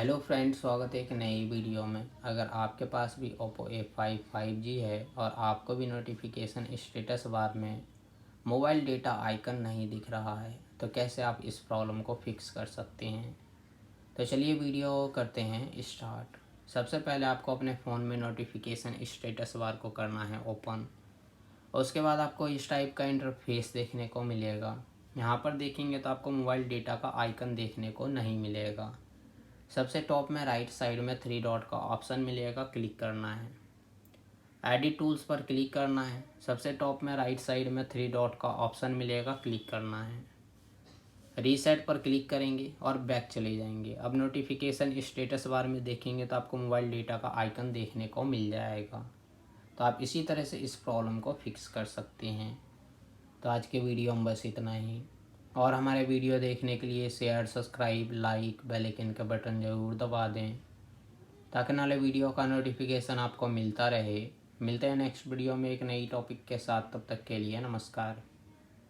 Hello friends, स्वागत है एक नई वीडियो में। अगर आपके पास भी Oppo A5 5G है और आपको भी नोटिफिकेशन स्टेटस बार में मोबाइल डेटा आइकन नहीं दिख रहा है तो कैसे आप इस प्रॉब्लम को फिक्स कर सकते हैं। तो चलिए वीडियो करते हैं स्टार्ट। सबसे पहले आपको अपने फ़ोन में नोटिफिकेशन स्टेटस बार को करना है ओपन। उसके बाद आपको इस टाइप का इंटरफेस देखने को मिलेगा। यहाँ पर देखेंगे तो आपको मोबाइल डेटा का आइकन देखने को नहीं मिलेगा। सबसे टॉप में राइट साइड में 3 डॉट का ऑप्शन मिलेगा, क्लिक करना है। एडिट टूल्स पर क्लिक करना है। सबसे टॉप में राइट साइड में 3 डॉट का ऑप्शन मिलेगा, क्लिक करना है। रीसेट पर क्लिक करेंगे और बैक चले जाएंगे। अब नोटिफिकेशन स्टेटस बार में देखेंगे तो आपको मोबाइल डेटा का आइकन देखने को मिल जाएगा। तो आप इसी तरह से इस प्रॉब्लम को फिक्स कर सकते हैं। तो आज के वीडियो में बस इतना ही। और हमारे वीडियो देखने के लिए share, subscribe, like, bell icon का बटन ज़रूर दबा दें ताकि नाले वीडियो का नोटिफिकेशन आपको मिलता रहे। मिलते हैं नेक्स्ट वीडियो में एक नई टॉपिक के साथ। तब तक के लिए नमस्कार।